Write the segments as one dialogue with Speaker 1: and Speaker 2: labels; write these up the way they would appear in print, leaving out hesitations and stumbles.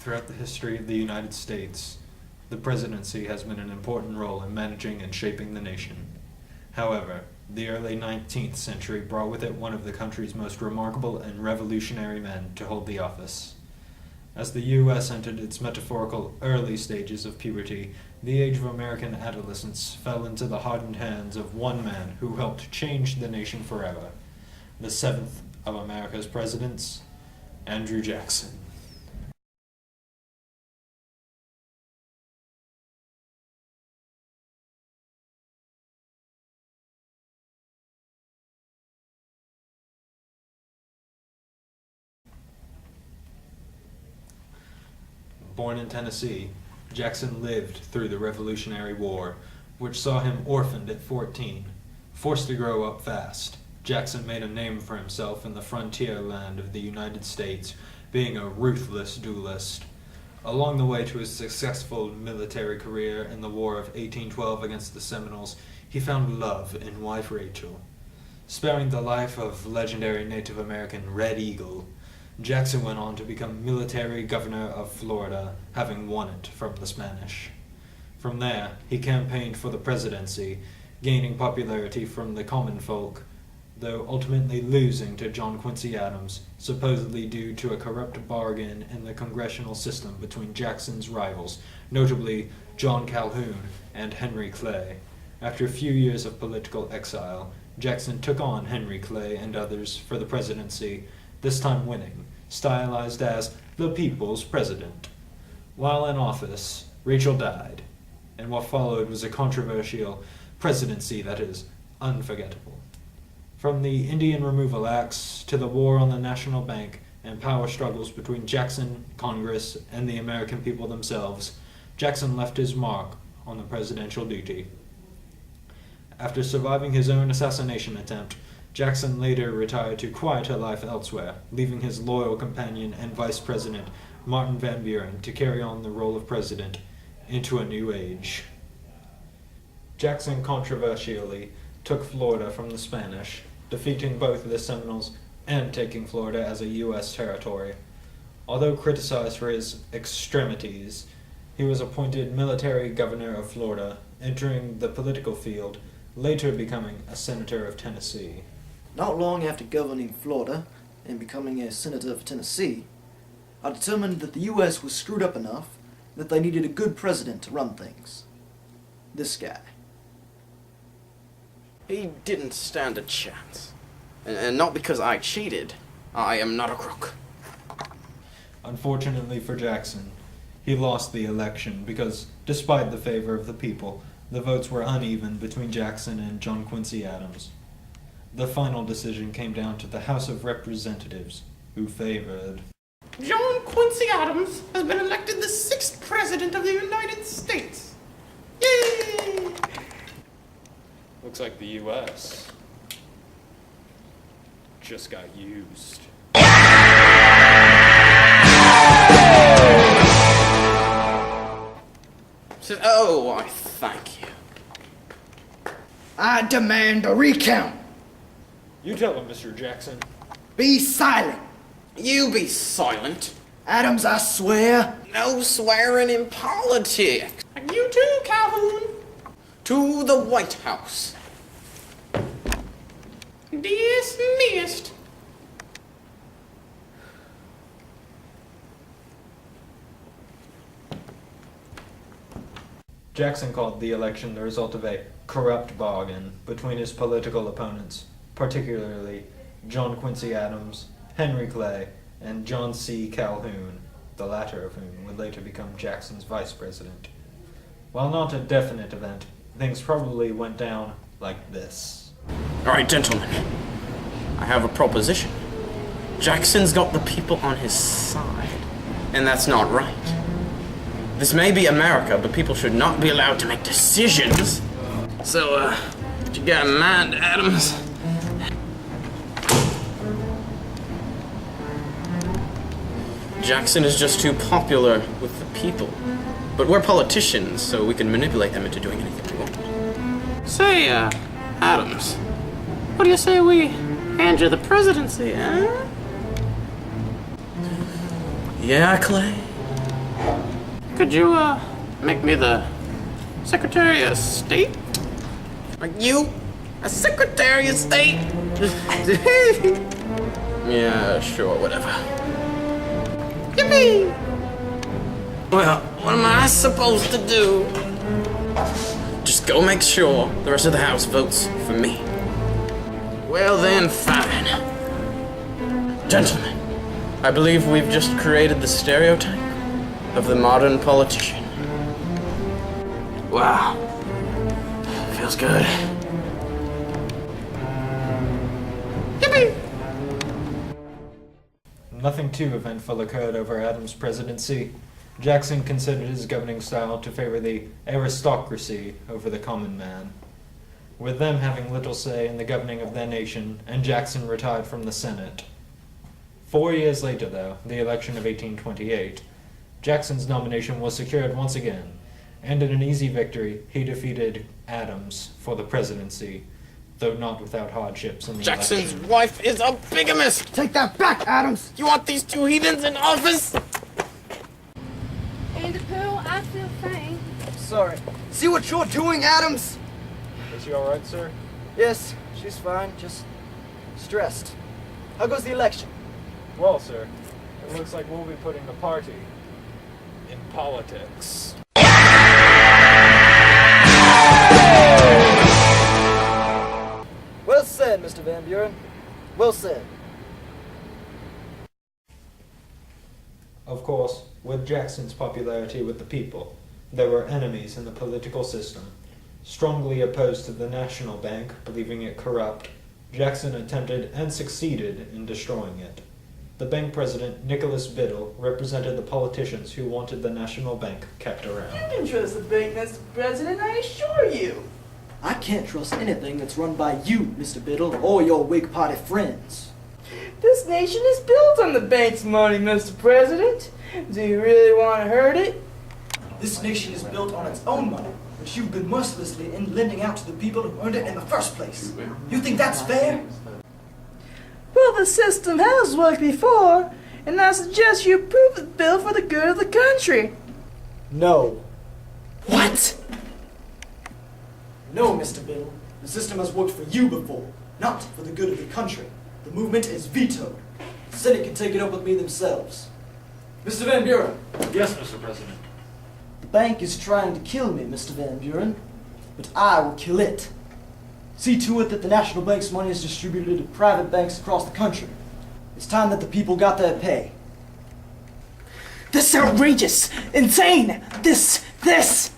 Speaker 1: Throughout the history of the United States, the presidency has been an important role in managing and shaping the nation. However, the early 19th century brought with it one of the country's most remarkable and revolutionary men to hold the office. As the U.S. entered its metaphorical early stages of puberty, the age of American adolescence fell into the hardened hands of one man who helped change the nation forever, the seventh of America's presidents, Andrew Jackson. Born in Tennessee, Jackson lived through the Revolutionary War, which saw him orphaned at 14. Forced to grow up fast, Jackson made a name for himself in the frontier land of the United States, being a ruthless duelist. Along the way to his successful military career in the War of 1812 against the Seminoles, he found love in wife Rachel. Sparing the life of legendary Native American Red Eagle, Jackson went on to become military governor of Florida, having won it from the Spanish. From there, he campaigned for the presidency, gaining popularity from the common folk, though ultimately losing to John Quincy Adams, supposedly due to a corrupt bargain in the congressional system between Jackson's rivals, notably John Calhoun and Henry Clay. After a few years of political exile, Jackson took on Henry Clay and others for the presidency, this time winning, stylized as the People's President. While in office, Rachel died, and what followed was a controversial presidency that is unforgettable. From the Indian Removal Acts to the war on the National Bank and power struggles between Jackson, Congress, and the American people themselves, Jackson left his mark on the presidential duty. After surviving his own assassination attempt, Jackson later retired to quieter life elsewhere, leaving his loyal companion and vice president, Martin Van Buren, to carry on the role of president into a new age. Jackson controversially took Florida from the Spanish, defeating both the Seminoles and taking Florida as a U.S. territory. Although criticized for his extremities, he was appointed military governor of Florida, entering the political field, later becoming a senator of Tennessee.
Speaker 2: Not long after governing Florida and becoming a senator for Tennessee, I determined that the U.S. was screwed up enough that they needed a good president to run things. This guy.
Speaker 3: He didn't stand a chance. And not because I cheated. I am not a crook.
Speaker 1: Unfortunately for Jackson, he lost the election because, despite the favor of the people, the votes were uneven between Jackson and John Quincy Adams. The final decision came down to the House of Representatives, who favored
Speaker 4: John Quincy Adams has been elected the 6th President of the United States. Yay!
Speaker 1: Looks like the U.S. just got used.
Speaker 3: Says, oh, I thank you.
Speaker 5: I demand a recount.
Speaker 1: You tell him, Mr. Jackson.
Speaker 5: Be silent.
Speaker 3: You be silent.
Speaker 5: Adams, I swear.
Speaker 3: No swearing in politics.
Speaker 4: And you too, Calhoun.
Speaker 3: To the White House.
Speaker 4: Dismissed.
Speaker 1: Jackson called the election the result of a corrupt bargain between his political opponents, particularly John Quincy Adams, Henry Clay, and John C. Calhoun, the latter of whom would later become Jackson's vice president. While not a definite event, things probably went down like this.
Speaker 3: All right, gentlemen. I have a proposition. Jackson's got the people on his side, and that's not right. This may be America, but people should not be allowed to make decisions. So, what you got in mind, Adams? Jackson is just too popular with the people. But we're politicians, so we can manipulate them into doing anything we want.
Speaker 4: Say, Adams, what do you say we hand you the presidency, eh?
Speaker 3: Yeah, Clay.
Speaker 4: Could you, make me the Secretary of State?
Speaker 3: Are you a Secretary of State? Yeah, sure, whatever.
Speaker 4: Yippee!
Speaker 3: Well, what am I supposed to do? Just go make sure the rest of the House votes for me. Well then, fine. Gentlemen, I believe we've just created the stereotype of the modern politician. Wow. Feels good.
Speaker 4: Yippee!
Speaker 1: Nothing too eventful occurred over Adams' presidency. Jackson considered his governing style to favor the aristocracy over the common man, with them having little say in the governing of their nation, and Jackson retired from the Senate. 4 years later, though, the election of 1828, Jackson's nomination was secured once again, and in an easy victory, he defeated Adams for the presidency, though not without hardships in the
Speaker 3: Jackson's
Speaker 1: election.
Speaker 3: wife is a bigamist!
Speaker 5: Take that back, Adams!
Speaker 3: You want these two heathens in office?
Speaker 6: In the pool, I feel faint.
Speaker 2: Sorry. See what you're doing, Adams?
Speaker 1: Is she alright, sir?
Speaker 2: Yes, she's fine. Just stressed. How goes the election?
Speaker 1: Well, sir, it looks like we'll be putting the party in politics.
Speaker 2: Well said, Mr. Van Buren. Well said.
Speaker 1: Of course, with Jackson's popularity with the people, there were enemies in the political system. Strongly opposed to the National Bank, believing it corrupt, Jackson attempted and succeeded in destroying it. The bank president, Nicholas Biddle, represented the politicians who wanted the National Bank kept around.
Speaker 7: You can trust the bank, Mr. President, I assure you.
Speaker 2: I can't trust anything that's run by you, Mr. Biddle, or your Whig Party friends.
Speaker 7: This nation is built on the bank's money, Mr. President. Do you really want to hurt it?
Speaker 2: This nation is built on its own money, which you've been mercilessly lending out to the people who earned it in the first place. You think that's fair?
Speaker 7: Well, the system has worked before, and I suggest you approve the bill for the good of the country.
Speaker 2: No.
Speaker 7: What?
Speaker 2: No, Mr. Biddle. The system has worked for you before, not for the good of the country. The movement is vetoed. The Senate can take it up with me themselves. Mr. Van Buren.
Speaker 1: Yes, Mr. President.
Speaker 2: The bank is trying to kill me, Mr. Van Buren, but I will kill it. See to it that the National Bank's money is distributed to private banks across the country. It's time that the people got their pay.
Speaker 7: This is outrageous! Insane! This
Speaker 2: This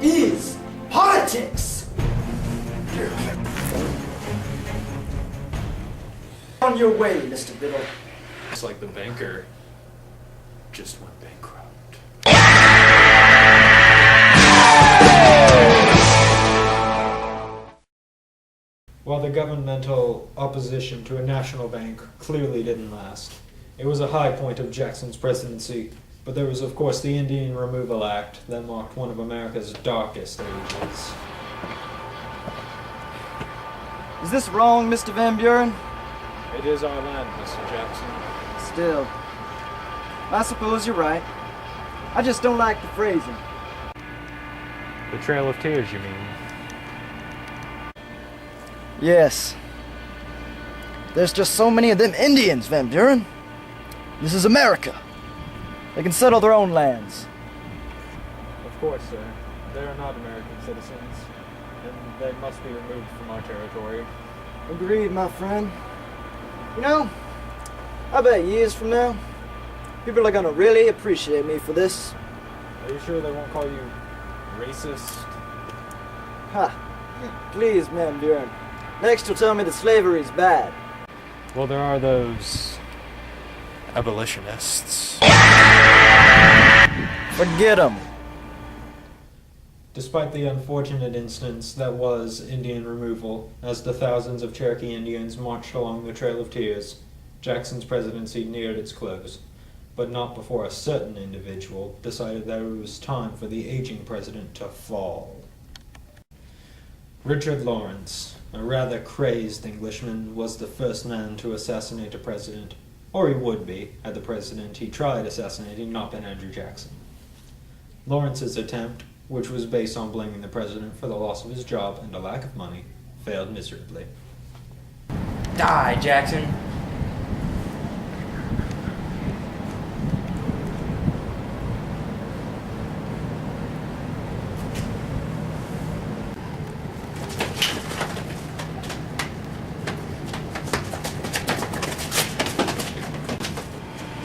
Speaker 2: is politics! On your way, Mr. Biddle.
Speaker 1: It's like the banker just went bankrupt. While the governmental opposition to a national bank clearly didn't last, it was a high point of Jackson's presidency, but there was of course the Indian Removal Act that marked one of America's darkest ages.
Speaker 2: Is this wrong, Mr. Van Buren?
Speaker 1: It is our land, Mr. Jackson.
Speaker 2: Still, I suppose you're right. I just don't like the phrasing.
Speaker 1: The Trail of Tears, you mean?
Speaker 2: Yes. There's just so many of them Indians, Van Buren. This is America. They can settle their own lands.
Speaker 1: Of course, sir. They are not American citizens, and they must be removed from our territory.
Speaker 2: Agreed, my friend. You know, I bet years from now, people are gonna really appreciate me for this.
Speaker 1: Are you sure they won't call you racist?
Speaker 2: Ha! Please, Van Buren. Next you'll tell me that slavery is bad.
Speaker 1: Well, there are those abolitionists.
Speaker 2: Forget them.
Speaker 1: Despite the unfortunate instance that was Indian removal, as the thousands of Cherokee Indians marched along the Trail of Tears, Jackson's presidency neared its close, but not before a certain individual decided that it was time for the aging president to fall. Richard Lawrence, a rather crazed Englishman, was the first man to assassinate a president, or he would be had the president he tried assassinating not been Andrew Jackson. Lawrence's attempt, which was based on blaming the president for the loss of his job and a lack of money, failed miserably.
Speaker 3: Die, Jackson.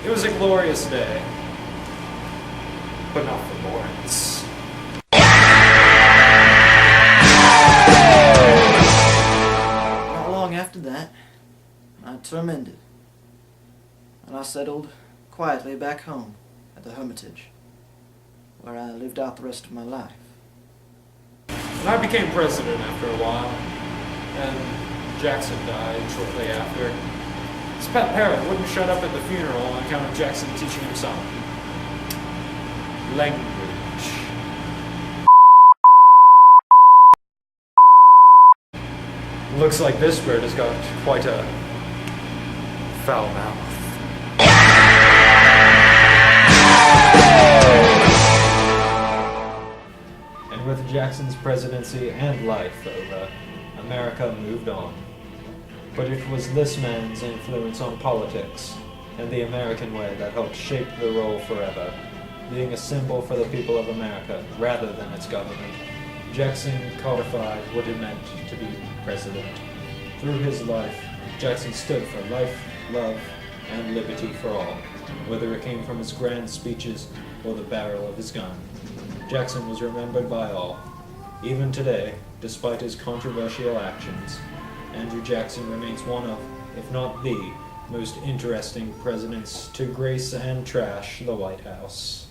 Speaker 1: It was a glorious day, but not for Lawrence.
Speaker 2: Not long after that, I tormented, and I settled quietly back home at the Hermitage, where I lived out the rest of my life.
Speaker 1: And I became president after a while, and Jackson died shortly after. His pet parrot wouldn't shut up at the funeral on account of Jackson teaching him something. Language. Looks like this bird has got quite a foul mouth. And with Jackson's presidency and life over, America moved on. But it was this man's influence on politics and the American way that helped shape the role forever, being a symbol for the people of America rather than its government. Jackson codified what it meant to be president. Through his life, Jackson stood for life, love, and liberty for all, whether it came from his grand speeches or the barrel of his gun. Jackson was remembered by all. Even today, despite his controversial actions, Andrew Jackson remains one of, if not the, most interesting presidents to grace and trash the White House.